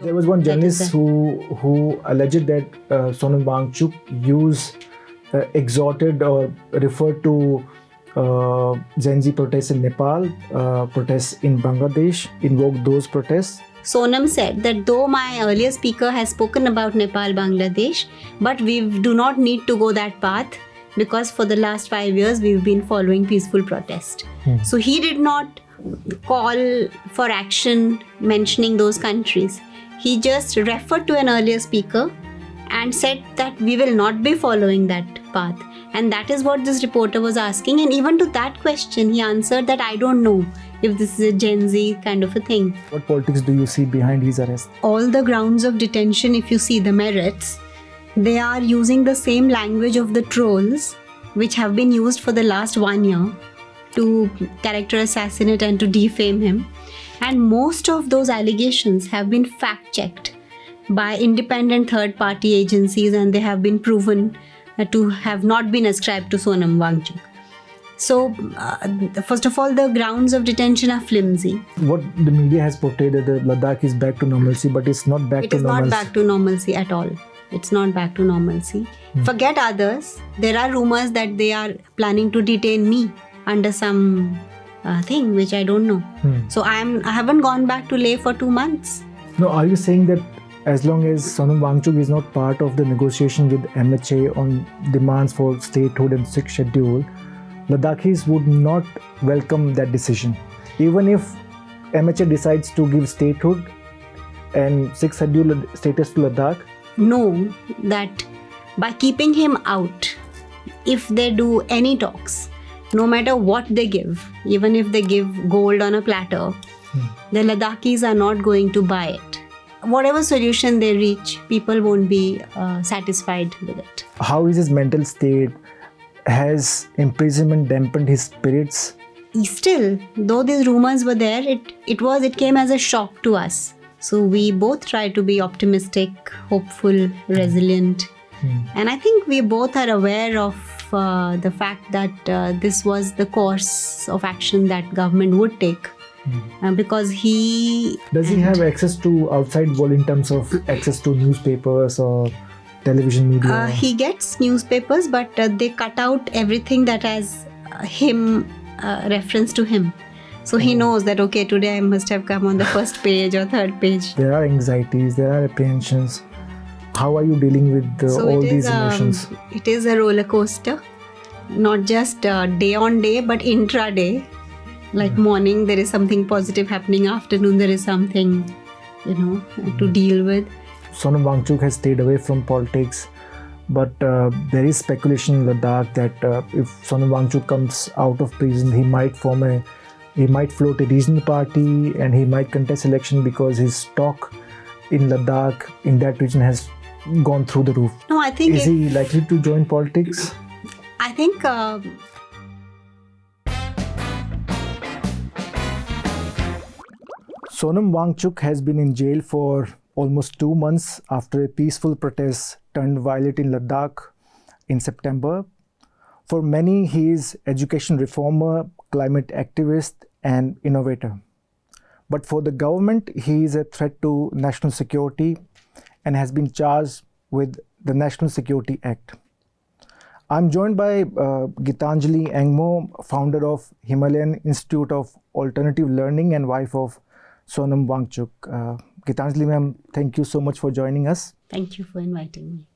There was one journalist who alleged that Sonam Wangchuk exhorted or referred to Gen Z protests in Nepal, protests in Bangladesh, invoked those protests. Sonam said that though my earlier speaker has spoken about Nepal, Bangladesh, but we do not need to go that path because for the last 5 years we've been following peaceful protest. So he did not call for action mentioning those countries. He just referred to an earlier speaker and said that we will not be following that path. And that is what this reporter was asking. And even to that question, he answered that I don't know if this is a Gen Z kind of a thing. What politics do you see behind his arrest? All the grounds of detention, if you see the merits, they are using the same language of the trolls, which have been used for the last 1 year to character assassinate and to defame him. And most of those allegations have been fact-checked by independent third-party agencies, and they have been proven to have not been ascribed to Sonam Wangchuk. So, first of all, the grounds of detention are flimsy. What the media has portrayed that the Ladakh is back to normalcy, but it's not back to normalcy. It is not back to normalcy at all. It's not back to normalcy. Forget others. There are rumors that they are planning to detain me under some thing which I don't know. So I haven't gone back to Leh for 2 months. No, are you saying that as long as Sonam Wangchuk is not part of the negotiation with MHA on demands for statehood and 6th schedule, Ladakhis would not welcome that decision? Even if MHA decides to give statehood and 6th schedule status to Ladakh? Know that by keeping him out, if they do any talks, no matter what they give, even if they give gold on a platter, the Ladakhis are not going to buy it. Whatever solution they reach, people won't be satisfied with it. How is his mental state? Has imprisonment dampened his spirits? Still, though these rumors were there, it came as a shock to us. So we both try to be optimistic, hopeful, resilient. And I think we both are aware of the fact that this was the course of action that government would take. Because Does he have access to outside world in terms of access to newspapers or television media? He gets newspapers, but they cut out everything that has reference to him. So he knows that, okay, today I must have come on the first page or third page. There are anxieties, there are apprehensions. How are you dealing with all these emotions? It is a roller coaster, not just day on day, but intra-day. Like morning, there is something positive happening. Afternoon, there is something, to deal with. Sonam Wangchuk has stayed away from politics, but there is speculation in Ladakh that if Sonam Wangchuk comes out of prison, he might float a regional party and he might contest election because his stock in Ladakh, in that region, has gone through the roof. No, I think... Is he likely to join politics? I think... Sonam Wangchuk has been in jail for almost 2 months after a peaceful protest turned violent in Ladakh in September. For many, he is education reformer, climate activist, and innovator. But for the government, he is a threat to national security and has been charged with the National Security Act. I'm joined by Gitanjali Angmo, founder of Himalayan Institute of Alternative Learning and wife of Sonam Wangchuk. Gitanjali ma'am, thank you so much for joining us. Thank you for inviting me.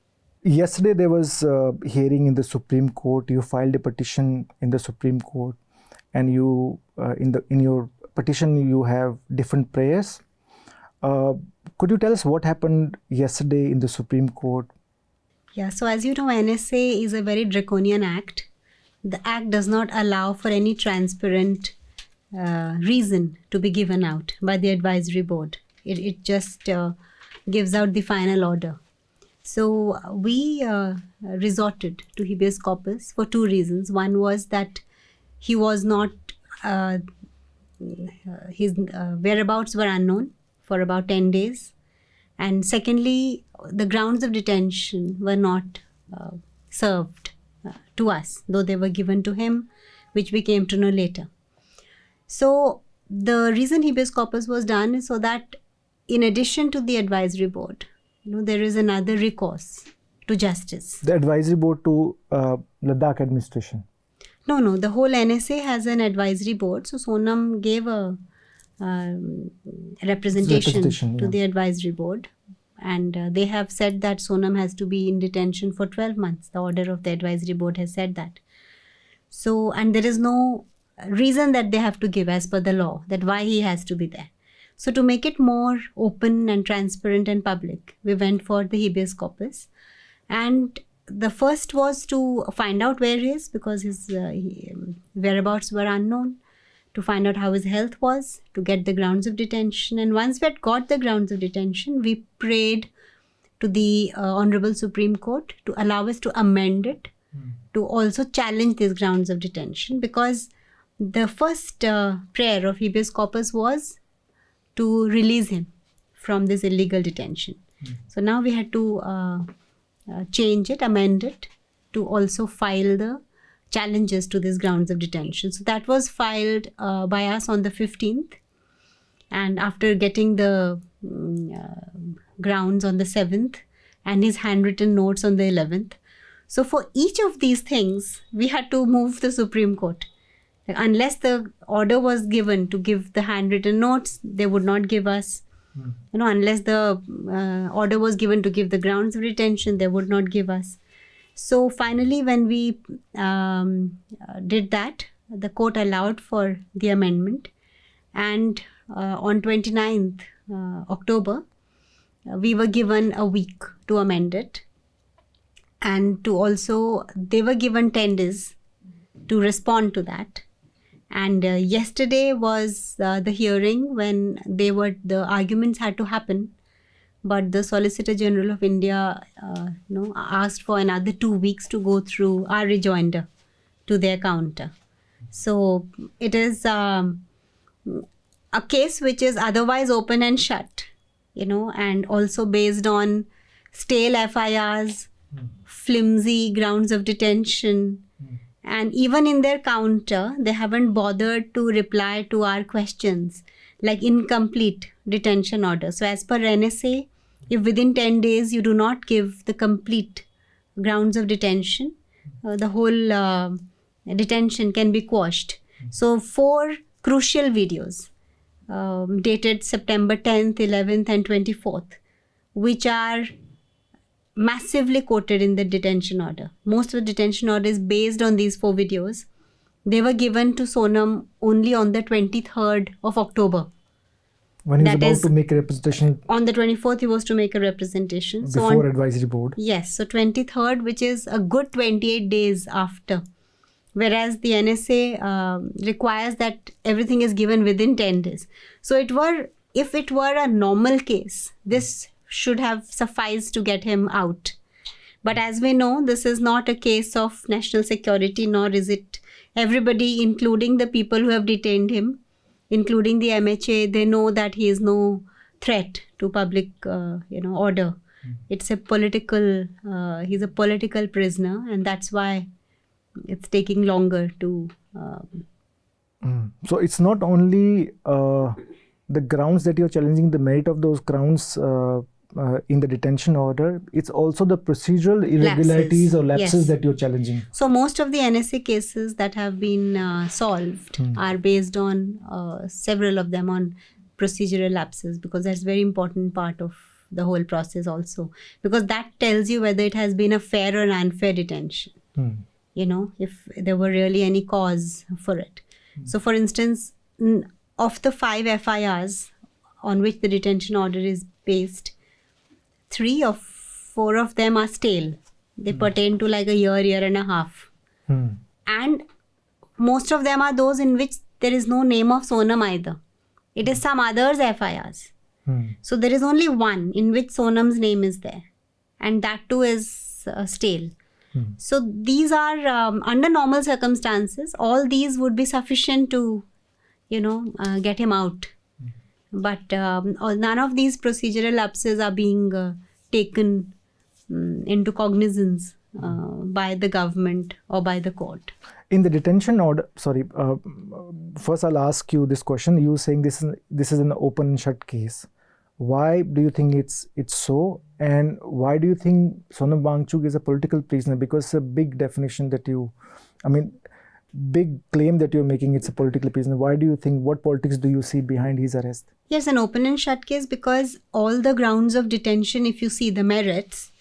Yesterday there was a hearing in the Supreme Court. You filed a petition in the Supreme Court, and you in your petition you have different prayers. Could you tell us what happened yesterday in the Supreme Court? Yeah, so as you know, NSA is a very draconian act. The act does not allow for any transparent reason to be given out by the advisory board. It just gives out the final order. So we resorted to habeas corpus for 2 reasons. One was that he was not, his whereabouts were unknown for about 10 days. And secondly, the grounds of detention were not served to us, though they were given to him, which we came to know later. So the reason habeas corpus was done is so that in addition to the advisory board, there is another recourse to justice. The advisory board to Ladakh administration. No, the whole NSA has an advisory board. So Sonam gave a representation to the advisory board. And they have said that Sonam has to be in detention for 12 months. The order of the advisory board has said that. So, and there is no reason that they have to give as per the law, that why he has to be there. So to make it more open and transparent and public, we went for the habeas corpus. And the first was to find out where he is, because his whereabouts were unknown, to find out how his health was, to get the grounds of detention. And once we had got the grounds of detention, we prayed to the Honorable Supreme Court to allow us to amend it, to also challenge these grounds of detention, because the first prayer of habeas corpus was to release him from this illegal detention. So now we had to change it, amend it, to also file the challenges to these grounds of detention. So that was filed by us on the 15th. And after getting the grounds on the 7th and his handwritten notes on the 11th. So for each of these things, we had to move the Supreme Court. Unless the order was given to give the handwritten notes, they would not give us. Unless the order was given to give the grounds of detention, they would not give us. So finally, when we did that, the court allowed for the amendment. And on 29th October, we were given a week to amend it. And to also, they were given 10 days to respond to that. And yesterday was the hearing when the arguments had to happen. But the Solicitor General of India, asked for another 2 weeks to go through our rejoinder to their counter. So it is a case which is otherwise open and shut, and also based on stale FIRs, flimsy grounds of detention. And even in their counter, they haven't bothered to reply to our questions, like incomplete detention order. So as per NSA, if within 10 days you do not give the complete grounds of detention, the whole detention can be quashed. So 4 crucial videos dated September 10th, 11th and 24th, which are massively quoted in the detention order. Most of the detention order is based on these 4 videos. They were given to Sonam only on the 23rd of October. When he was about to make a representation. On the 24th, he was to make a representation. Before advisory board. Yes. So 23rd, which is a good 28 days after. Whereas the NSA requires that everything is given within 10 days. So if it were a normal case, this should have sufficed to get him out. But as we know, this is not a case of national security, nor is it everybody, including the people who have detained him, including the MHA, they know that he is no threat to public, order. It's a political, he's a political prisoner, and that's why it's taking longer to... So it's not only the grounds that you're challenging, the merit of those grounds in the detention order, it's also the procedural irregularities or lapses that you're challenging. So most of the NSA cases that have been solved are based on, several of them on procedural lapses, because that's a very important part of the whole process also. Because that tells you whether it has been a fair or unfair detention. If there were really any cause for it. So for instance, of the 5 FIRs on which the detention order is based, 3 or 4 of them are stale. They pertain to like a year and a half. And most of them are those in which there is no name of Sonam either. It is some others FIRs. So there is only one in which Sonam's name is there. And that too is stale. So these are, under normal circumstances, all these would be sufficient to, get him out. But none of these procedural lapses are being taken into cognizance by the government or by the court. In the detention order, first I'll ask you this question. You saying this is an open and shut case. Why do you think it's so? And why do you think Sonam Wangchuk is a political prisoner? Because it's a big definition big claim that you're making, it's a political prisoner. Why do you think, what politics do you see behind his arrest? Yes, an open and shut case because all the grounds of detention, if you see the merits,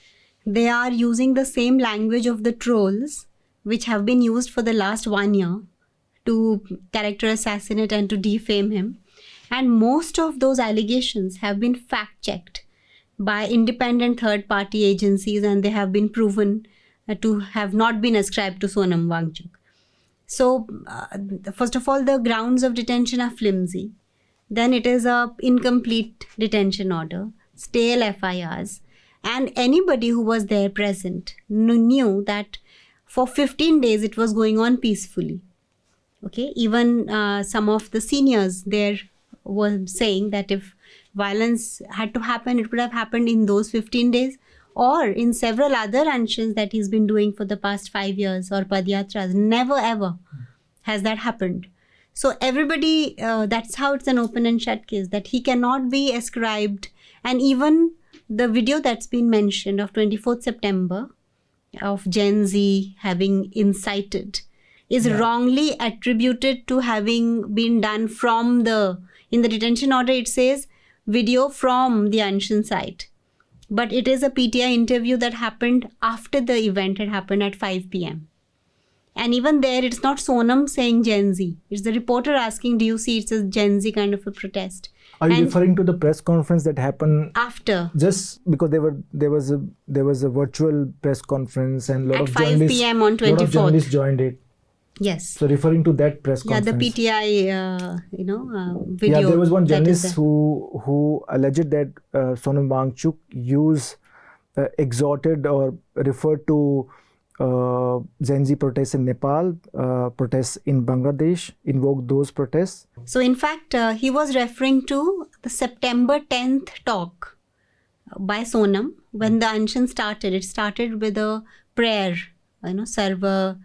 they are using the same language of the trolls which have been used for the last 1 year to character assassinate and to defame him. And most of those allegations have been fact-checked by independent third-party agencies, and they have been proven to have not been ascribed to Sonam Wangchuk. So, first of all, the grounds of detention are flimsy. Then it is a incomplete detention order, stale FIRs, and anybody who was there present knew that for 15 days it was going on peacefully. Okay, even some of the seniors there were saying that if violence had to happen, it would have happened in those 15 days or in several other actions that he's been doing for the past 5 years or padyatras. Never ever has that happened. So everybody, that's how it's an open and shut case, that he cannot be ascribed. And even the video that's been mentioned of 24th September of Gen Z having incited is wrongly attributed to having been done in the detention order it says video from the Anshan site. But it is a PTI interview that happened after the event had happened at 5 p.m. And even there, it's not Sonam saying Gen Z. It's the reporter asking, do you see it's a Gen Z kind of a protest? Are you referring to the press conference that happened after? Just because there was a virtual press conference and a lot at of 5 journalists, p.m. on 24th. lot of journalists joined it. Yes. So referring to that press Yeah, conference. the PTI, video. Yeah, there was one journalist who alleged that Sonam Wangchuk exhorted or referred to Gen Z protests in Nepal, protests in Bangladesh, invoked those protests. So in fact, he was referring to the September 10th talk by Sonam when the Anshan started. It started with a prayer, Sarva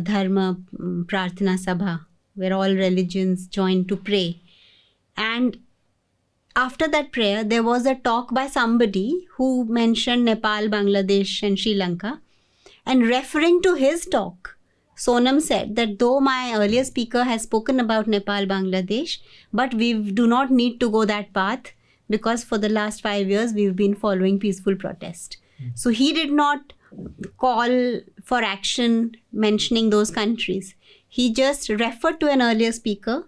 Dharma Prarthana Sabha, where all religions joined to pray. And after that prayer, there was a talk by somebody who mentioned Nepal, Bangladesh and Sri Lanka. And referring to his talk, Sonam said that though my earlier speaker has spoken about Nepal, Bangladesh, but we do not need to go that path because for the last 5 years, we've been following peaceful protest. So he did not call for action mentioning those countries. He just referred to an earlier speaker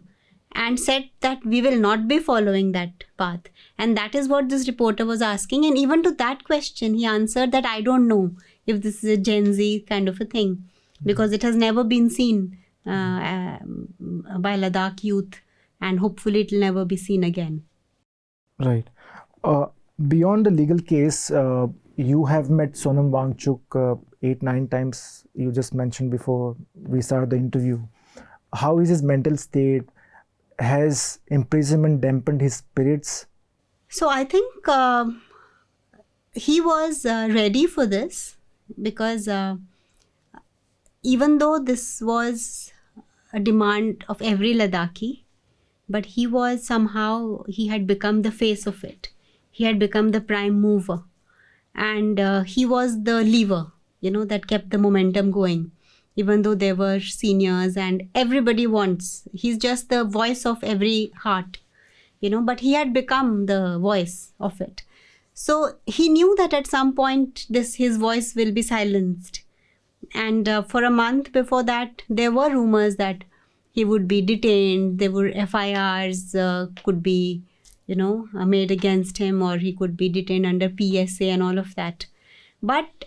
and said that we will not be following that path. And that is what this reporter was asking. And even to that question, he answered that I don't know if this is a Gen Z kind of a thing, because it has never been seen by Ladakh youth, and hopefully it will never be seen again. Right. Beyond the legal case, you have met Sonam Wangchuk 8-9 times, you just mentioned before we started the interview. How is his mental state? Has imprisonment dampened his spirits? So I think he was ready for this because even though this was a demand of every Ladakhi, but he had become the face of it. He had become the prime mover. And he was the lever, that kept the momentum going. Even though there were seniors and everybody wants, he's just the voice of every heart, but he had become the voice of it. So he knew that at some point his voice will be silenced. And for a month before that, there were rumors that he would be detained. There were FIRs could be, made against him, or he could be detained under PSA and all of that. But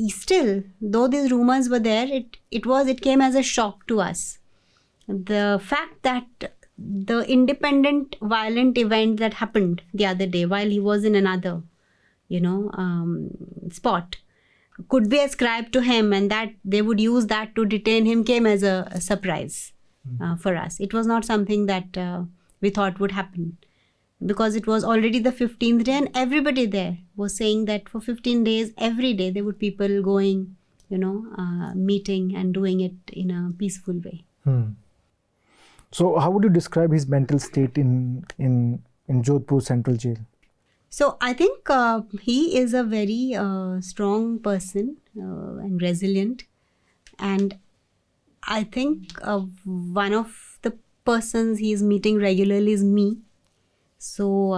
still, though these rumors were there, it came as a shock to us. The fact that the independent violent event that happened the other day while he was in another, spot could be ascribed to him, and that they would use that to detain him came as a surprise for us. It was not something that we thought would happen, because it was already the 15th day and everybody there was saying that for 15 days, every day there would people going meeting and doing it in a peaceful way. So how would you describe his mental state in Jodhpur Central Jail? So I think he is a very strong person and resilient. And I think one of the persons he is meeting regularly is me. So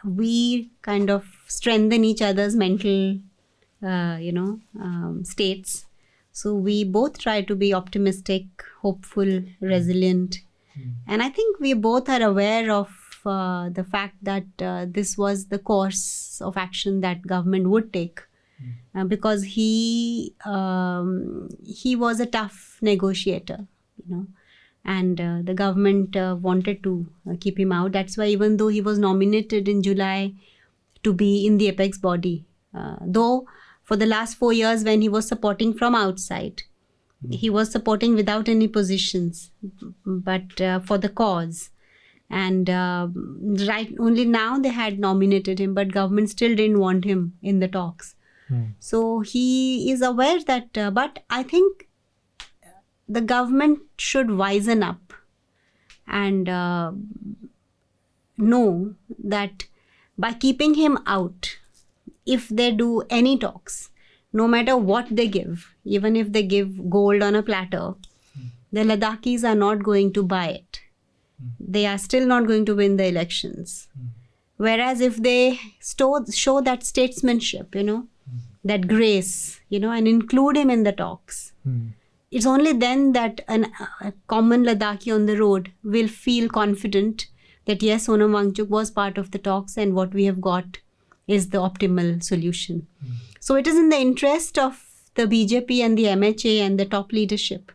we kind of strengthen each other's mental, states. So we both try to be optimistic, hopeful, resilient. And I think we both are aware of the fact that this was the course of action that government would take. Because he was a tough negotiator, and the government wanted to keep him out. That's why even though he was nominated in July to be in the apex body, though for the last 4 years when he was supporting from outside, he was supporting without any positions, but for the cause. And only now they had nominated him, but government still didn't want him in the talks. So he is aware that, but I think the government should wisen up and know that by keeping him out, if they do any talks, no matter what they give, even if they give gold on a platter, the Ladakhis are not going to buy it. They are still not going to win the elections. Whereas if they show that statesmanship, that grace, and include him in the talks, it's only then that a common Ladakhi on the road will feel confident that yes, Sonam Wangchuk was part of the talks and what we have got is the optimal solution. So it is in the interest of the BJP and the MHA and the top leadership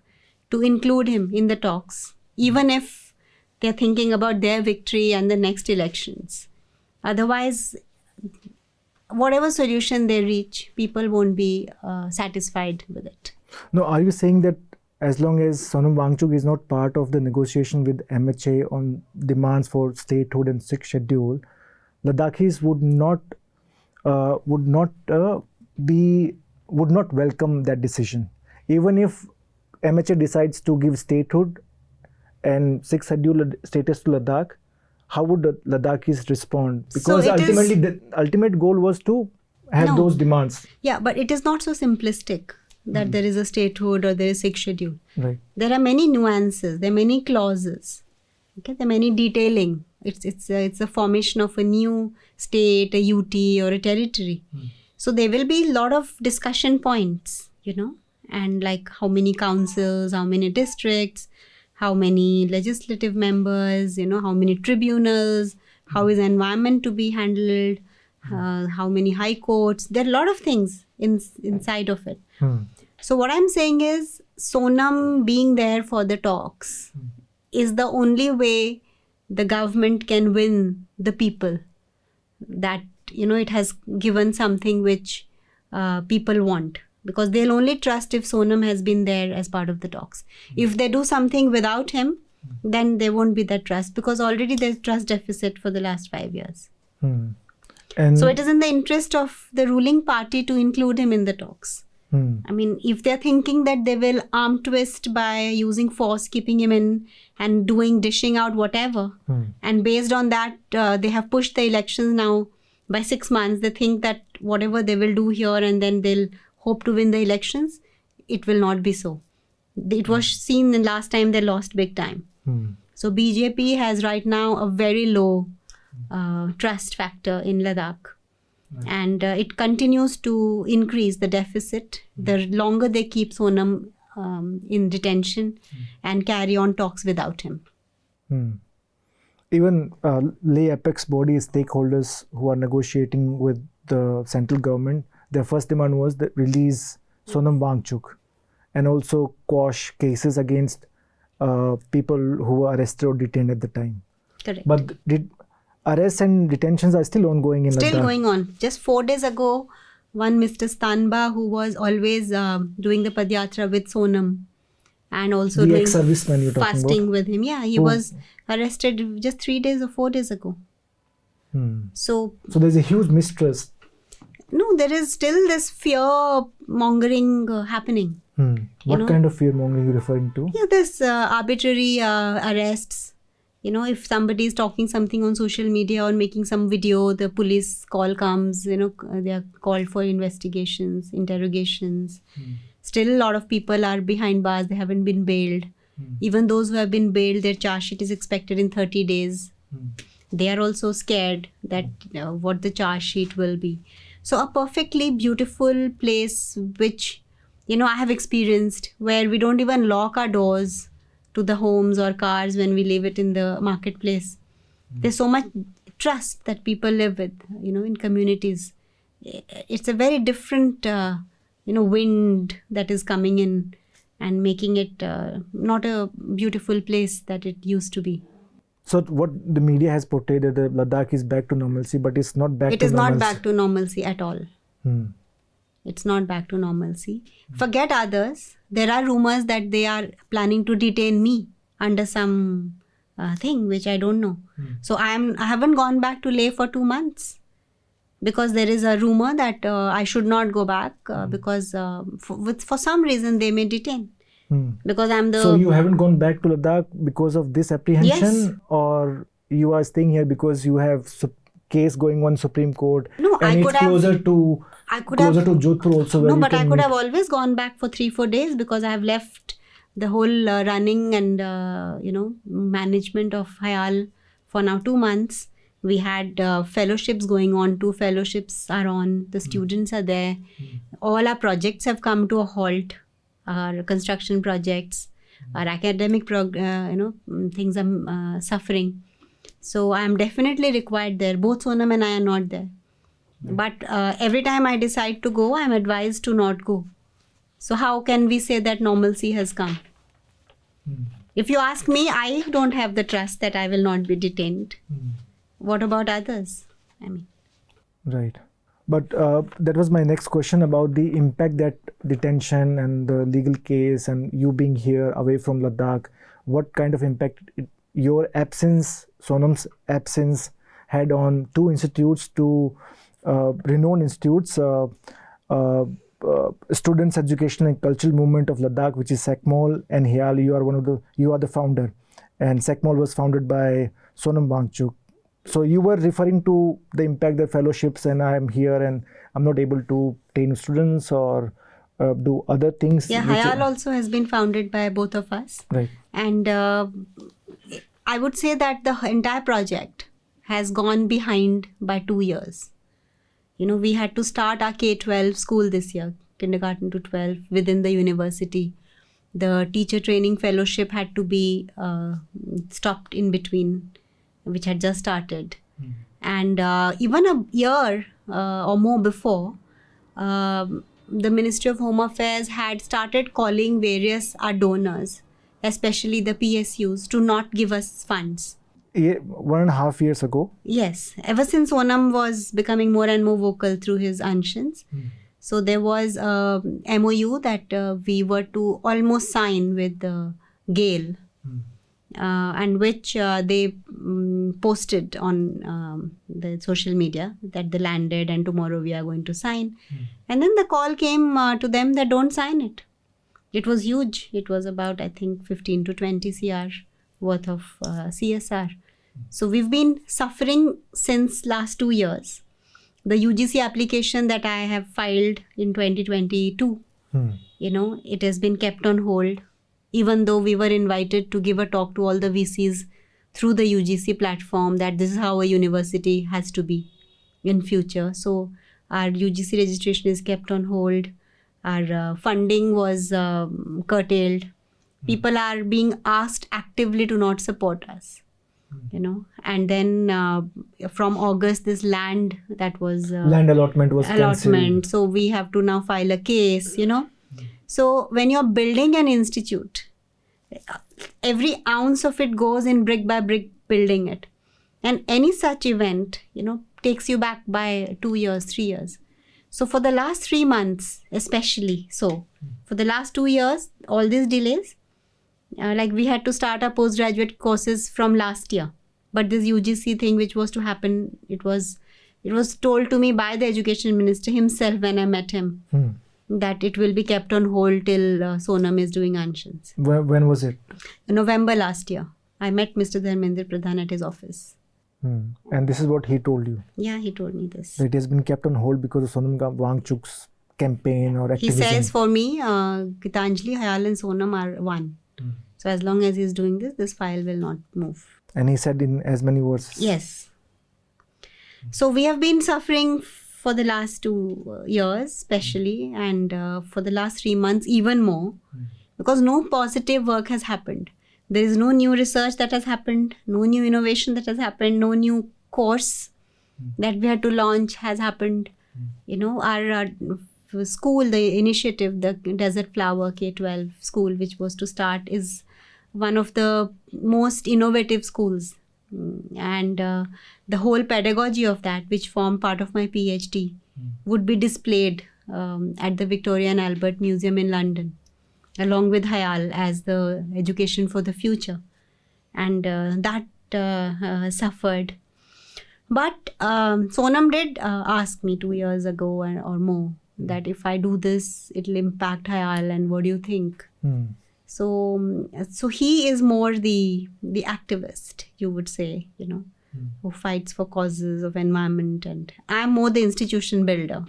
to include him in the talks, even if they're thinking about their victory and the next elections. Otherwise, whatever solution they reach, people won't be satisfied with it. No, are you saying that as long as Sonam Wangchuk is not part of the negotiation with MHA on demands for statehood and 6th schedule, Ladakhis would not welcome that decision, even if MHA decides to give statehood and 6th schedule status to Ladakh? How would the Ladakhis respond? Because ultimately the ultimate goal was to have those demands. Yeah, but it is not so simplistic that there is a statehood or there is 6th schedule. Right. There are many nuances, there are many clauses, there are many detailing. It's a formation of a new state, a UT or a territory. So there will be a lot of discussion points, and like how many councils, how many districts, how many legislative members, how many tribunals, how is environment to be handled, how many high courts. There are a lot of things inside of it. So what I'm saying is Sonam being there for the talks is the only way the government can win the people. That, it has given something which people want. Because they'll only trust if Sonam has been there as part of the talks. If they do something without him, then there won't be that trust, because already there's trust deficit for the last 5 years. And so it is in the interest of the ruling party to include him in the talks. I mean, if they're thinking that they will arm twist by using force, keeping him in and dishing out whatever, and based on that, they have pushed the elections now by 6 months, they think that whatever they will do here and then they'll hope to win the elections, it will not be so. It was seen the last time they lost big time. So BJP has right now a very low trust factor in Ladakh. And it continues to increase the deficit the longer they keep Sonam in detention and carry on talks without him. Even lay apex body stakeholders who are negotiating with the central government, their first demand was the release Sonam Wangchuk and also quash cases against people who were arrested or detained at the time. Correct. But arrests and detentions are still ongoing in Ladakh. Still going on. Just 4 days ago, one Mr. Stanba, who was always doing the Padyatra with Sonam and also the doing ex-serviceman you're talking fasting about? with him. Yeah, he was arrested just 3 days or 4 days ago. So there's a huge mistrust. No, there is still this fear mongering happening. What kind of fear mongering are you referring to? Yeah, this arbitrary arrests. If somebody is talking something on social media or making some video, the police call comes, they are called for investigations, interrogations. Still, a lot of people are behind bars. They haven't been bailed. Even those who have been bailed, their charge sheet is expected in 30 days. They are also scared that what the charge sheet will be. So a perfectly beautiful place which, I have experienced, where we don't even lock our doors to the homes or cars when we leave it in the marketplace. There's so much trust that people live with, in communities. It's a very different, wind that is coming in and making it not a beautiful place that it used to be. So what the media has portrayed that Ladakh is back to normalcy, but it's not back to normalcy. It is not back to normalcy at all. It's not back to normalcy. Forget others. There are rumors that they are planning to detain me under some thing which I don't know. So I haven't gone back to Leh for 2 months because there is a rumor that I should not go back because for some reason they may detain. Because I'm the... So you haven't gone back to Ladakh because of this apprehension? Yes. Or you are staying here because you have case going on Supreme Court? No, and it's closer to Jodhpur also. No, but I could have always gone back for 3-4 days because I have left the whole running and management of Hayal for now 2 months. We had fellowships going on. 2 fellowships are on. The students are there. All our projects have come to a halt. Our construction projects, our academic things are suffering. So I am definitely required there. Both Sonam and I are not there. But every time I decide to go, I am advised to not go. So how can we say that normalcy has come? If you ask me, I don't have the trust that I will not be detained. What about others? Right. But that was my next question about the impact that detention and the legal case and you being here away from Ladakh, what kind of impact your absence, Sonam's absence, had on 2 institutes, 2 renowned institutes, Students' Educational and Cultural Movement of Ladakh, which is SECMOL, and Hayal, you are the founder. And SECMOL was founded by Sonam Wangchuk. So you were referring to the impact of fellowships, and I am here and I'm not able to train students or do other things. Yeah, Hayal also has been founded by both of us. Right. And I would say that the entire project has gone behind by 2 years. We had to start our K-12 school this year, kindergarten to 12, within the university. The teacher training fellowship had to be stopped in between, which had just started. And even a year or more before, the Ministry of Home Affairs had started calling various our donors, especially the PSUs, to not give us funds. 1.5 years ago? Yes. Ever since Sonam was becoming more and more vocal through his answers. So there was a MOU that we were to almost sign with GAIL. And which they posted on the social media that they landed and tomorrow we are going to sign. And then the call came to them that don't sign it. It was huge. It was about, I think, 15 to 20 CR worth of CSR. So we've been suffering since last 2 years. The UGC application that I have filed in 2022, it has been kept on hold. Even though we were invited to give a talk to all the VCs through the UGC platform that this is how a university has to be in future. So our UGC registration is kept on hold. Our funding was curtailed. People are being asked actively to not support us, And then from August, this land that was... land allotment was cancelled. So we have to now file a case, So when you're building an institute, every ounce of it goes in brick by brick building it. And any such event, takes you back by 2 years, 3 years. So for the last 3 months, especially for the last 2 years, all these delays, like we had to start our postgraduate courses from last year. But this UGC thing which was to happen, it was It was told to me by the education minister himself when I met him that it will be kept on hold till Sonam is doing answers. When was it? November last year. I met Mr. Dharmendra Pradhan at his office. And this is what he told you? Yeah, he told me this. That it has been kept on hold because of Sonam Wangchuk's campaign or activism. He says for me, Gitanjali, Hayal and Sonam are one. So as long as he is doing this, this file will not move. And he said in as many words? Yes. So we have been suffering for the last 2 years especially, and for the last 3 months even more, because no positive work has happened. There is no new research that has happened, no new innovation that has happened, no new course that we had to launch has happened. You know, our school, the initiative, the Desert Flower K-12 school, which was to start, is one of the most innovative schools. And the whole pedagogy of that, which formed part of my PhD, would be displayed at the Victoria and Albert Museum in London, along with Hayal as the education for the future. And that suffered. But Sonam did ask me 2 years ago or more that if I do this, it'll impact Hayal, and what do you think? So he is more the activist, you would say, you know, who fights for causes of environment, and I'm more the institution builder.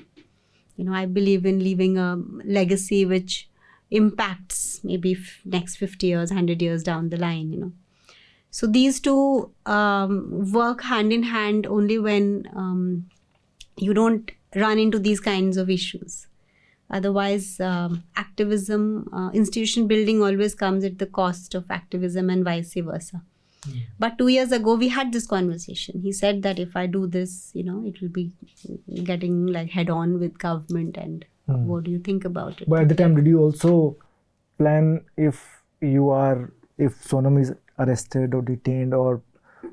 You know, I believe in leaving a legacy which impacts maybe next 50 years, 100 years down the line, you know. So these two work hand in hand only when you don't run into these kinds of issues. Otherwise, activism, institution building always comes at the cost of activism and vice versa. But 2 years ago, we had this conversation. He said that if I do this, you know, it will be getting like head on with government, and what do you think about it? But at the time, did you also plan if Sonam is arrested or detained or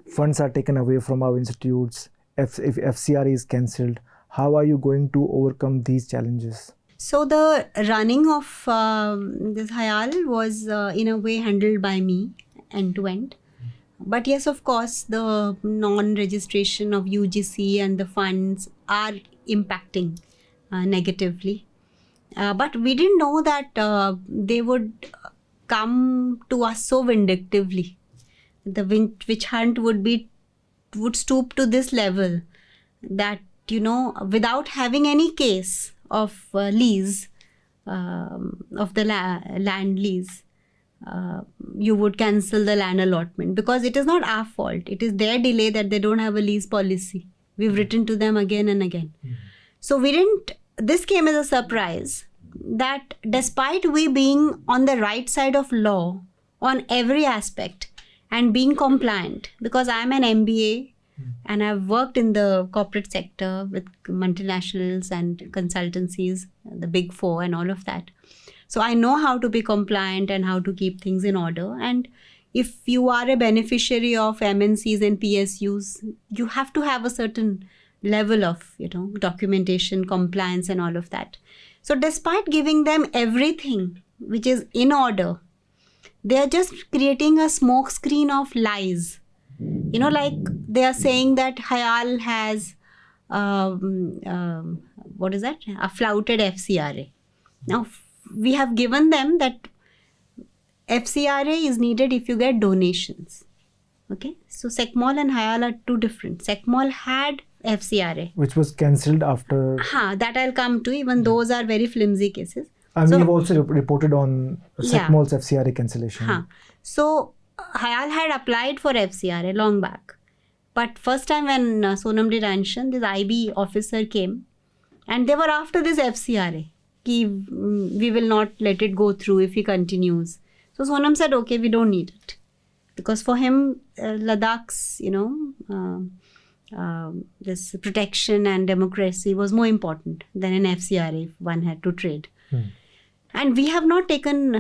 funds are taken away from our institutes, if FCRA is cancelled, how are you going to overcome these challenges? So the running of this Hayal was in a way handled by me end to end. But yes, of course, the non-registration of UGC and the funds are impacting negatively. But we didn't know that they would come to us so vindictively. The witch hunt would stoop to this level that, you know, without having any case of lease, of the land lease, you would cancel the land allotment, because it is not our fault. It is their delay that they don't have a lease policy. We've written to them again and again. So this came as a surprise that despite we being on the right side of law on every aspect and being compliant, because I'm an MBA and I've worked in the corporate sector with multinationals and consultancies, the big four and all of that. So I know how to be compliant and how to keep things in order. And if you are a beneficiary of MNCs and PSUs, you have to have a certain level of, you know, documentation, compliance and all of that. So despite giving them everything which is in order, they are just creating a smoke screen of lies. You know, like they are saying that Hayal has, a flouted FCRA. Now, we have given them that FCRA is needed if you get donations. Okay, so SecMol and Hayal are two different. SecMol had FCRA, which was cancelled after. That I'll come to. Even those are very flimsy cases. And we've also reported on SecMol's FCRA cancellation. So Hayal had applied for FCRA long back, but first time when Sonam did answer, this IB officer came, and they were after this FCRA. We will not let it go through if he continues. So Sonam said, okay, we don't need it. Because for him, Ladakh's, you know, this protection and democracy was more important than an FCRA if one had to trade. And we have not taken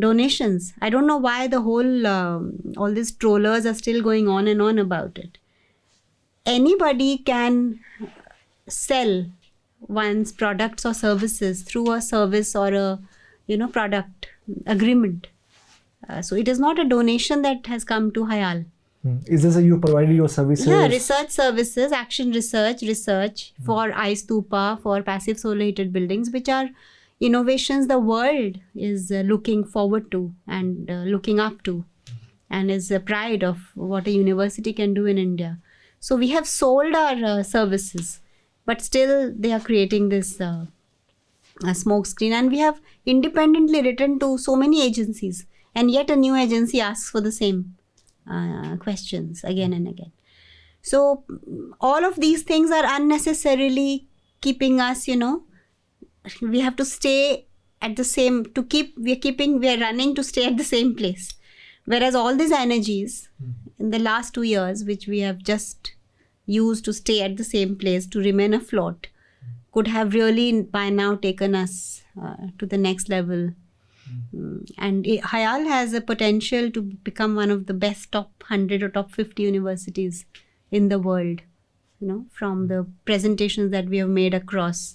donations. I don't know why the whole, all these trollers are still going on and on about it. Anybody can sell one's products or services through a service or a, you know, product agreement. So it is not a donation that has come to Hayal. Is this you provided your services? Yeah, research services, action research for ice stupa, for passive solar heated buildings, which are innovations the world is looking forward to and looking up to, and is a pride of what a university can do in India. So we have sold our services, but still they are creating this a smoke screen, and we have independently written to so many agencies, and yet a new agency asks for the same questions again and again. So all of these things are unnecessarily keeping us, we have to stay at the same, we are running to stay at the same place. Whereas all these energies in the last 2 years, which we have just used to stay at the same place, to remain afloat, could have really by now taken us to the next level. And Hayal has a potential to become one of the best top 100 or top 50 universities in the world, from the presentations that we have made across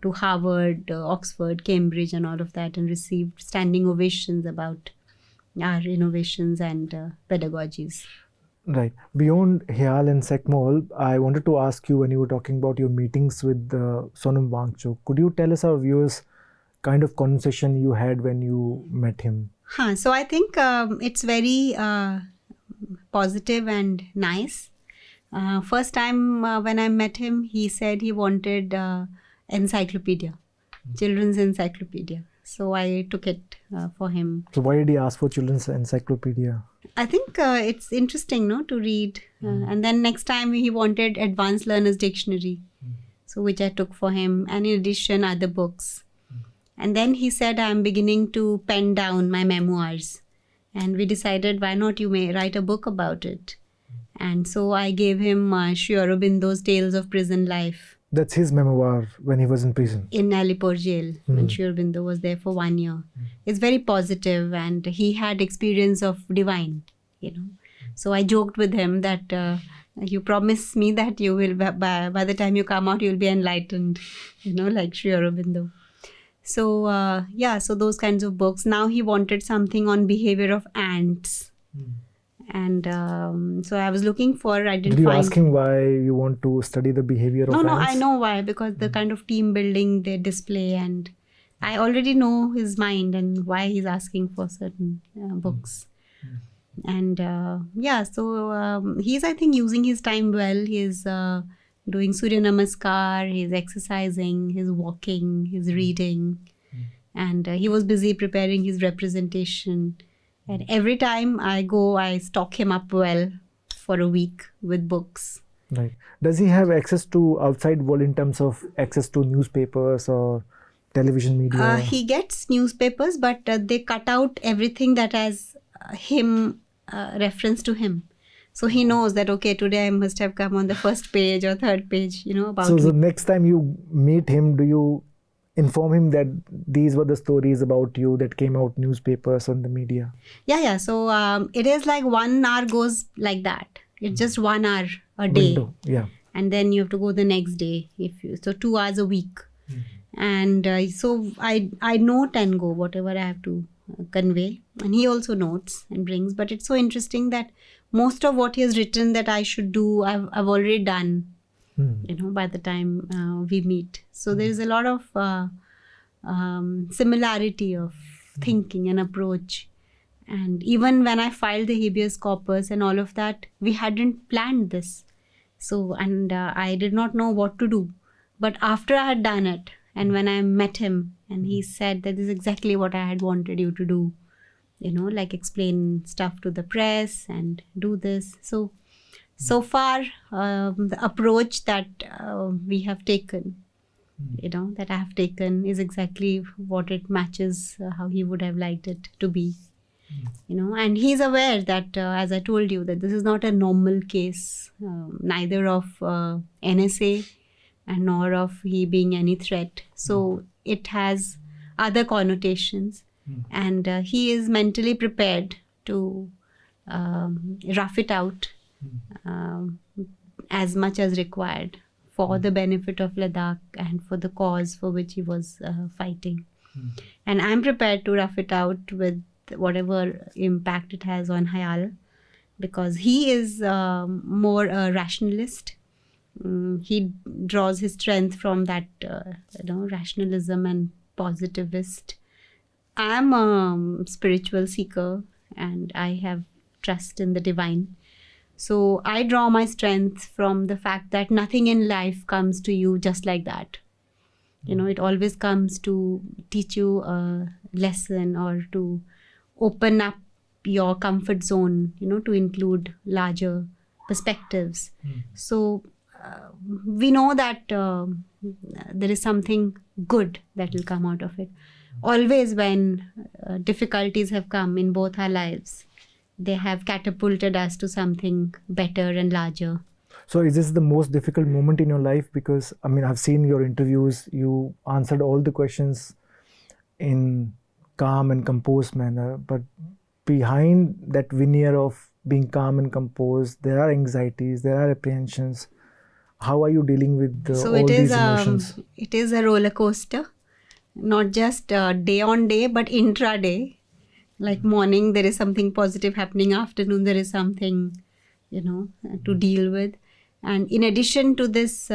to Harvard, Oxford, Cambridge and all of that, and received standing ovations about our innovations and pedagogies. Right. Beyond Hayal and Sekmol, I wanted to ask you, when you were talking about your meetings with Sonam Wangchuk, could you tell us, our viewers, kind of conversation you had when you met him? So I think it's very positive and nice. First time when I met him, he said he wanted encyclopedia, children's encyclopedia. So I took it for him. So why did he ask for children's encyclopedia? I think it's interesting, to read. And then next time he wanted advanced learners dictionary, so which I took for him, and in addition other books. And then he said, I'm beginning to pen down my memoirs. And we decided, why not you may write a book about it. And so I gave him Sri Aurobindo's Tales of Prison Life. That's his memoir when he was in prison. In Alipur jail, when Sri Aurobindo was there for 1 year. It's very positive, and he had experience of divine, So I joked with him that you promise me that you will, by the time you come out, you'll be enlightened, like Sri Aurobindo. So, so those kinds of books. Now he wanted something on behavior of ants. And so I was looking for, I didn't find... Did you ask him why you want to study the behavior of ants? No, I know why. Because the kind of team building they display, and I already know his mind and why he's asking for certain books. And so he's, I think, using his time well. He's doing Surya Namaskar, he's exercising, he's walking, he's reading. And he was busy preparing his representation. And every time I go, I stock him up well for a week with books. Right. Does he have access to outside world in terms of access to newspapers or television media? He gets newspapers, but they cut out everything that has reference to him. So he knows that, okay, today I must have come on the first page or third page, about So me. the next time you meet him, do you inform him that these were the stories about you that came out newspapers on the media? Yeah. So it is like 1 hour goes like that. It's just 1 hour a day. Window. Yeah. And then you have to go the next day. So 2 hours a week. And so I note and go whatever I have to convey. And he also notes and brings. But it's so interesting that most of what he has written that I should do, I've already done. By the time we meet. So there is a lot of similarity of thinking and approach. And even when I filed the habeas corpus and all of that, we hadn't planned this. So, and I did not know what to do. But after I had done it, and when I met him, and he said that this is exactly what I had wanted you to do, like explain stuff to the press and do this. So far, the approach that we have taken, that I have taken is exactly what it matches how he would have liked it to be. And he's aware that, as I told you, that this is not a normal case, neither of NSA and nor of he being any threat. So it has other connotations, and he is mentally prepared to rough it out as much as required for the benefit of Ladakh and for the cause for which he was fighting. And I'm prepared to rough it out with whatever impact it has on Hayal, because he is more a rationalist. He draws his strength from that, rationalism and positivist. I am a spiritual seeker and I have trust in the divine. So I draw my strength from the fact that nothing in life comes to you just like that. It always comes to teach you a lesson or to open up your comfort zone, to include larger perspectives. So we know that there is something good that will come out of it. Always when difficulties have come in both our lives, they have catapulted us to something better and larger. So is this the most difficult moment in your life? Because, I've seen your interviews, you answered all the questions in calm and composed manner, but behind that veneer of being calm and composed, there are anxieties, there are apprehensions. How are you dealing with all these emotions? It is a roller coaster, not just day on day, but intraday. Like morning, there is something positive happening. Afternoon, there is something, to deal with. And in addition to this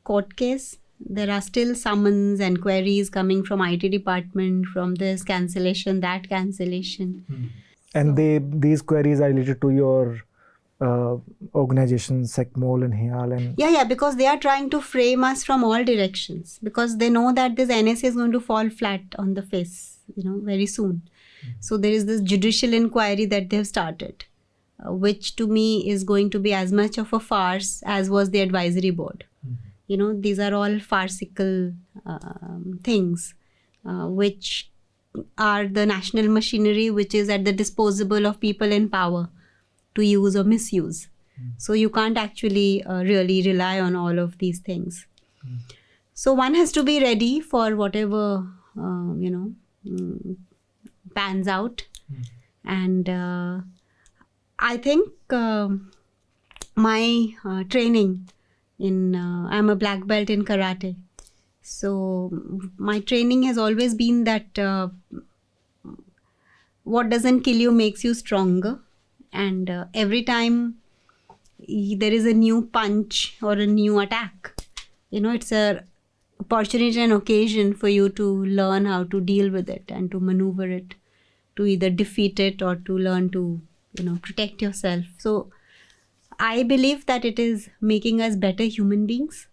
court case, there are still summons and queries coming from IT department, from this cancellation, that cancellation. And these queries are related to your organizations, SECMOL and HIAL. And yeah, because they are trying to frame us from all directions, because they know that this NSA is going to fall flat on the face, very soon. So there is this judicial inquiry that they have started, which to me is going to be as much of a farce as was the advisory board. These are all farcical things, which are the national machinery which is at the disposal of people in power to use or misuse. So you can't actually really rely on all of these things. So one has to be ready for whatever, pans out. And I think my training I'm a black belt in karate. So my training has always been that what doesn't kill you makes you stronger. And every time there is a new punch or a new attack, it's a opportunity and occasion for you to learn how to deal with it and to maneuver it, to either defeat it or to learn to, protect yourself. So I believe that it is making us better human beings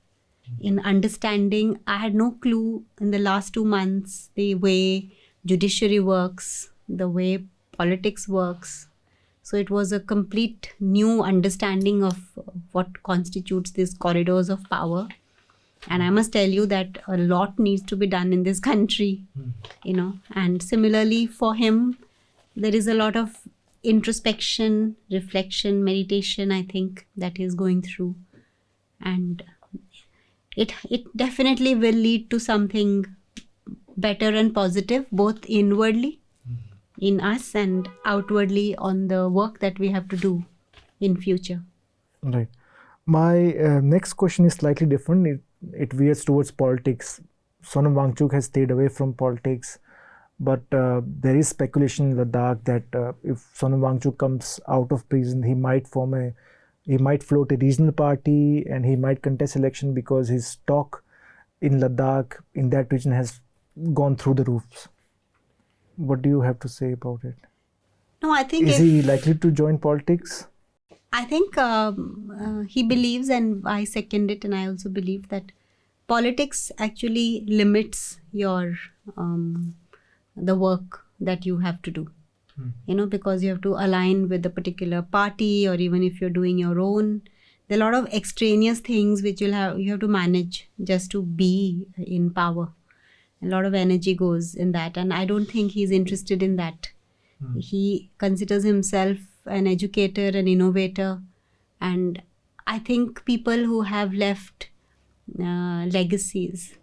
in understanding. I had no clue in the last 2 months the way judiciary works, the way politics works. So it was a complete new understanding of what constitutes these corridors of power. And I must tell you that a lot needs to be done in this country, and similarly for him, there is a lot of introspection, reflection, meditation, I think, that he's going through. And it definitely will lead to something better and positive, both inwardly in us and outwardly on the work that we have to do in future. Right. My next question is slightly different. It veers towards politics. Sonam Wangchuk has stayed away from politics, but there is speculation in Ladakh that if Sonam Wangchuk comes out of prison, he might float a regional party and he might contest election because his stock in Ladakh, in that region, has gone through the roofs. What do you have to say about it? No, I think is he likely to join politics? I think he believes, and I second it, and I also believe that politics actually limits your the work that you have to do. Because you have to align with a particular party, or even if you're doing your own, there are a lot of extraneous things which you have to manage just to be in power. A lot of energy goes in that, and I don't think he's interested in that. He considers himself an educator, an innovator, and I think people who have left legacies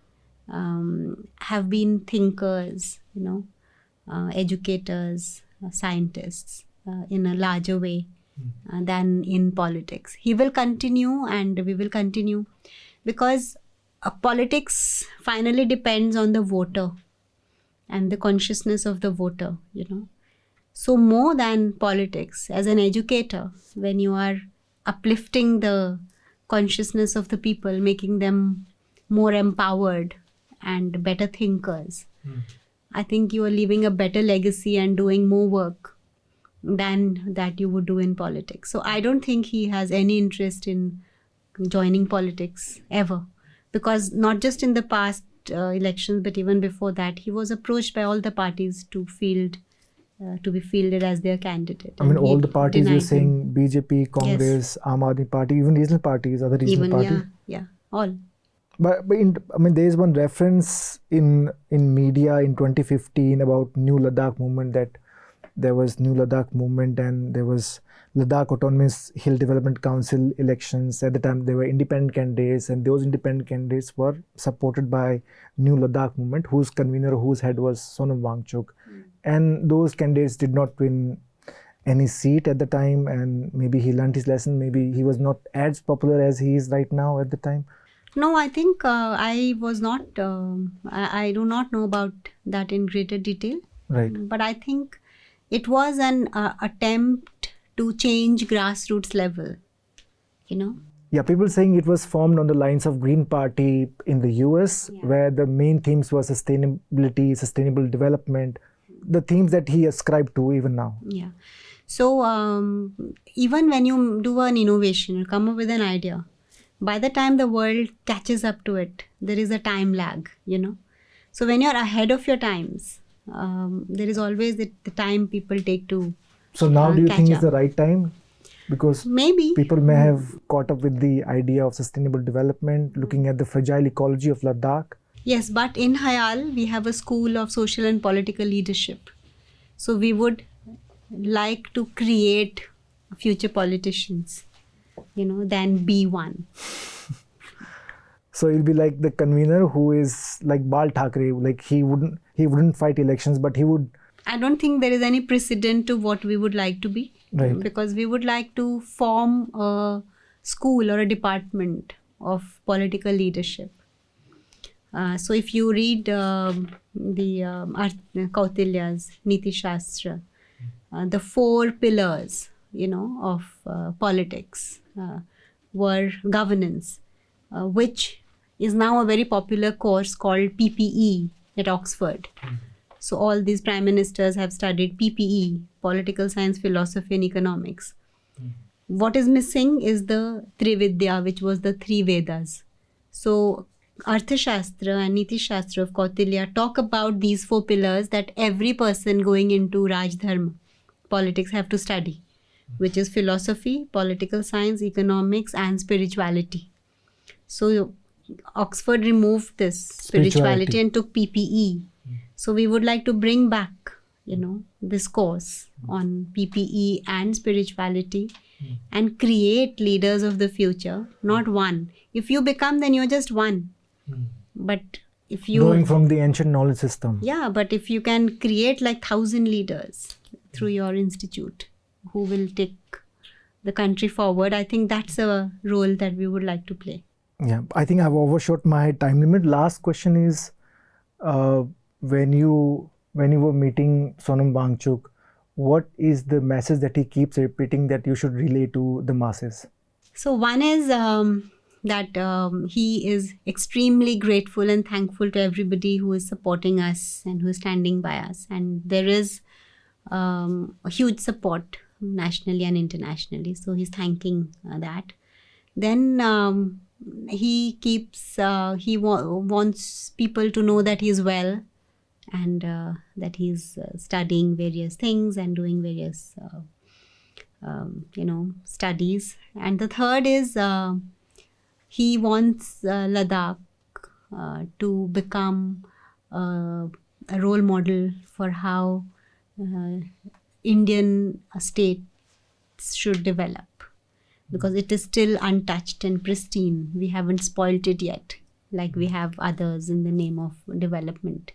have been thinkers, educators, scientists in a larger way than in politics. He will continue, and we will continue, because politics finally depends on the voter and the consciousness of the voter, So more than politics, as an educator, when you are uplifting the consciousness of the people, making them more empowered and better thinkers, I think you are leaving a better legacy and doing more work than that you would do in politics. So I don't think he has any interest in joining politics ever, because not just in the past elections, but even before that, he was approached by all the parties to be fielded as their candidate. I mean, all the parties you're denied saying, BJP, Congress, Aam Aadmi Party, even regional parties, other regional parties. Yeah, all. But there is one reference in media in 2015 about New Ladakh movement, that there was New Ladakh movement and there was Ladakh Autonomous Hill Development Council elections. At the time, there were independent candidates, and those independent candidates were supported by New Ladakh movement, whose convener, whose head was Sonam Wangchuk. And those candidates did not win any seat at the time, and maybe he learned his lesson. Maybe he was not as popular as he is right now at the time. No, I think I was not, I do not know about that in greater detail. Right. But I think it was an attempt to change grassroots level, Yeah, people saying it was formed on the lines of Green Party in the US, where the main themes were sustainability, sustainable development, the themes that he ascribed to even now. Yeah. So even when you do an innovation or come up with an idea, by the time the world catches up to it, there is a time lag, So when you're ahead of your times, there is always the time people take to So now do you think up. it's the right time? Because maybe people may have caught up with the idea of sustainable development, looking at the fragile ecology of Ladakh. Yes, but in Hayal, we have a school of social and political leadership. So we would like to create future politicians, than be one. So it'll be like the convener who is like Bal Thackeray, like he wouldn't fight elections, but he would. I don't think there is any precedent to what we would like to be. Right. Because we would like to form a school or a department of political leadership. So if you read the Kautilya's Niti Shastra, the 4 pillars, of politics were governance, which is now a very popular course called PPE at Oxford. So all these prime ministers have studied PPE, political science, philosophy and economics. What is missing is the Trividya, which was the 3 Vedas. So Arthashastra and Niti Shastra of Kautilya talk about these 4 pillars that every person going into Raj Dharma, politics, have to study, which is philosophy, political science, economics and spirituality. So Oxford removed this spirituality and took PPE. So we would like to bring back, this course on PPE and spirituality and create leaders of the future, not one. If you become, then you're just one. But if you... Going from the ancient knowledge system. Yeah, but if you can create like 1,000 leaders through your institute who will take the country forward, I think that's a role that we would like to play. Yeah, I think I've overshot my time limit. Last question is, when you were meeting Sonam Wangchuk, what is the message that he keeps repeating that you should relay to the masses? So one is that he is extremely grateful and thankful to everybody who is supporting us and who is standing by us. And there is a huge support nationally and internationally. So he's thanking that. Then he keeps, wants people to know that he's well, and that he's studying various things and doing various, studies. And the third is he wants Ladakh to become a role model for how Indian states should develop, because it is still untouched and pristine. We haven't spoilt it yet, like we have others in the name of development.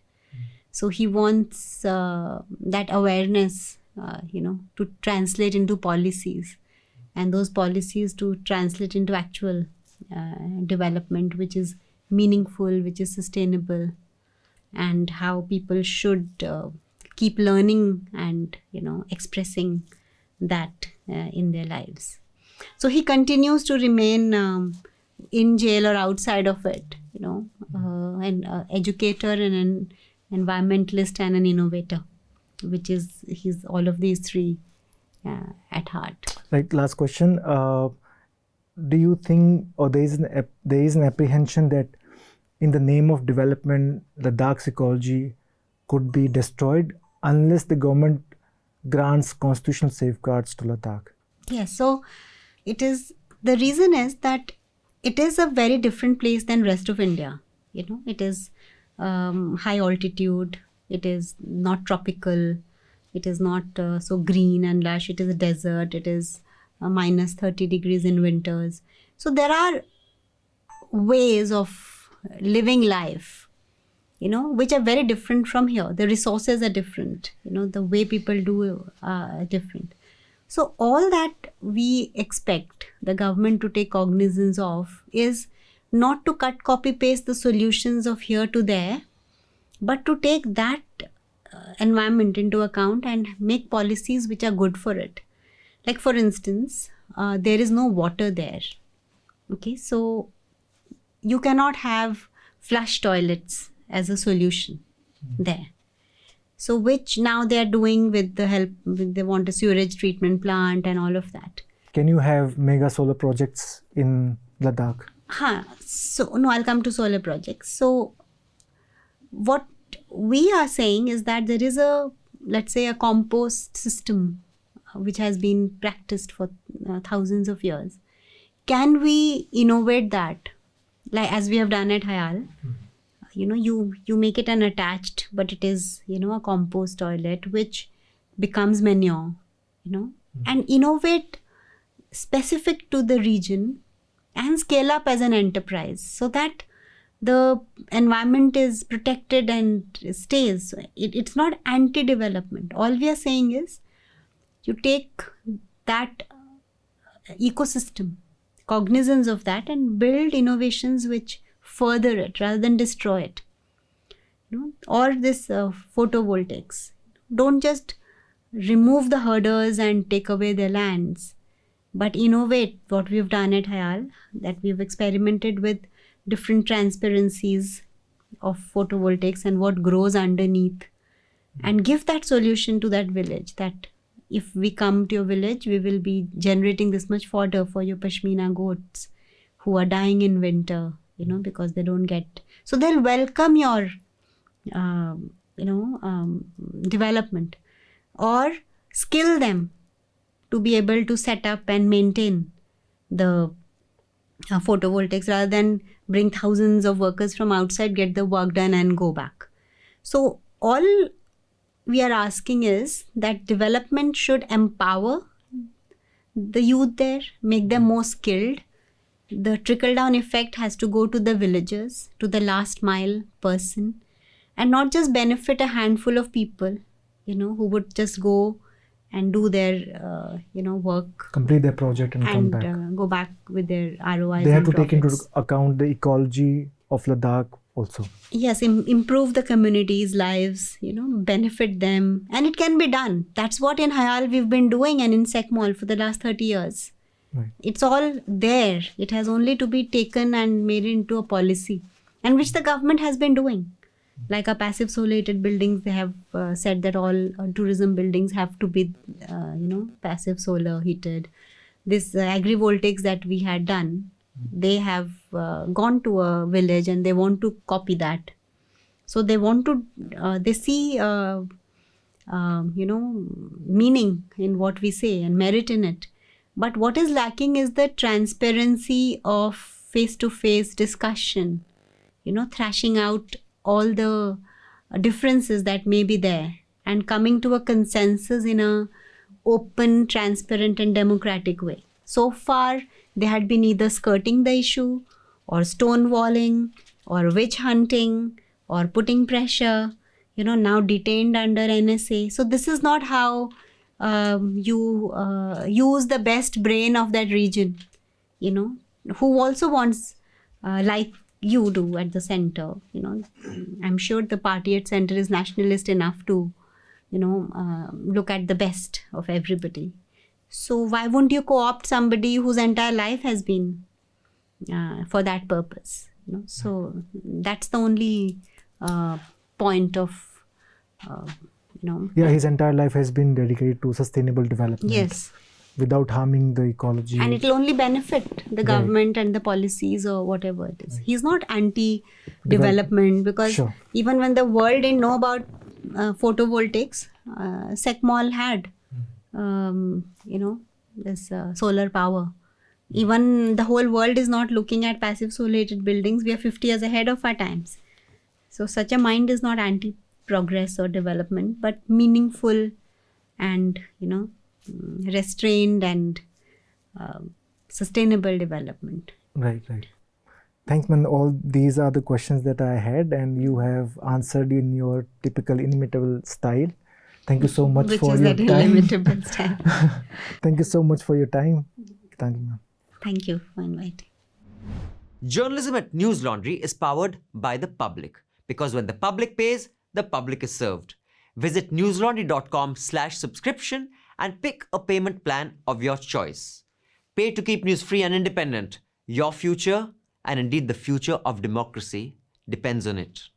So he wants that awareness, to translate into policies, and those policies to translate into actual development, which is meaningful, which is sustainable, and how people should keep learning and, expressing that in their lives. So he continues to remain in jail or outside of it, an educator and an environmentalist and an innovator, which is he's all of these three at heart. Right. Last question. Do you think, or there is an apprehension that in the name of development, Ladakh's ecology could be destroyed unless the government grants constitutional safeguards to Ladakh? Yes. So the reason is that it is a very different place than rest of India. It is high altitude. It is not tropical. It is not so green and lush. It is a desert. It is minus 30 degrees in winters. So there are ways of living life, which are very different from here. The resources are different. The way people do are different. So all that we expect the government to take cognizance of is not to cut, copy, paste the solutions of here to there, but to take that environment into account and make policies which are good for it. Like for instance, there is no water there. Okay, so you cannot have flush toilets as a solution there. So which now they are doing with the help, they want a sewage treatment plant and all of that. Can you have mega solar projects in Ladakh? So no, I'll come to solar projects. So what we are saying is that there is let's say a compost system which has been practiced for thousands of years. Can we innovate that, like as we have done at Hayal? You make it an attached, but it is, a compost toilet which becomes manure, and innovate specific to the region and scale up as an enterprise so that the environment is protected and stays. It's not anti-development. All we are saying is you take that ecosystem, cognizance of that, and build innovations which further it rather than destroy it. Or this photovoltaics. Don't just remove the herders and take away their lands, but innovate what we've done at Hayal, that we've experimented with different transparencies of photovoltaics and what grows underneath, and give that solution to that village, that if we come to your village, we will be generating this much fodder for your Pashmina goats who are dying in winter, because they don't get. So they'll welcome your, development, or skill them to be able to set up and maintain the photovoltaics rather than bring thousands of workers from outside, get the work done and go back. So all we are asking is that development should empower the youth there, make them more skilled. The trickle-down effect has to go to the villagers, to the last mile person, and not just benefit a handful of people, who would just go and do their, work. Complete their project and come back. Go back with their ROIs. They have to take into account the ecology of Ladakh also. Yes, improve the community's lives, benefit them. And it can be done. That's what in Hayal we've been doing and in Sekmol for the last 30 years. Right. It's all there. It has only to be taken and made into a policy, and which the government has been doing. Like our passive solar heated buildings, they have said that all tourism buildings have to be, passive solar heated. This agrivoltaics that we had done, they have gone to a village and they want to copy that. So they want to, they see, meaning in what we say and merit in it. But what is lacking is the transparency of face-to-face discussion, thrashing out all the differences that may be there and coming to a consensus in a open, transparent and democratic way. So far, they had been either skirting the issue or stonewalling or witch hunting or putting pressure, now detained under NSA. So this is not how you use the best brain of that region, who also wants, like you do at the center, I'm sure the party at center is nationalist enough to look at the best of everybody. So why wouldn't you co-opt somebody whose entire life has been for that purpose? So that's the only point of, Yeah, his entire life has been dedicated to sustainable development. Yes. Without harming the ecology. And it will only benefit the government and the policies or whatever it is. He's not anti-development because even when the world didn't know about photovoltaics, SecMol had, this solar power. Even the whole world is not looking at passive insulated buildings. We are 50 years ahead of our times. So such a mind is not anti-progress or development, but meaningful and, restrained and sustainable development. Right. Thanks, man. All these are the questions that I had, and you have answered in your typical inimitable style. Thank you so much for your time. Inimitable style. Thank you so much for your time. Gitanjali. Thank you for inviting. Journalism at Newslaundry is powered by the public, because when the public pays, the public is served. Visit newslaundry.com/subscription and pick a payment plan of your choice. Pay to keep news free and independent. Your future, and indeed the future of democracy, depends on it.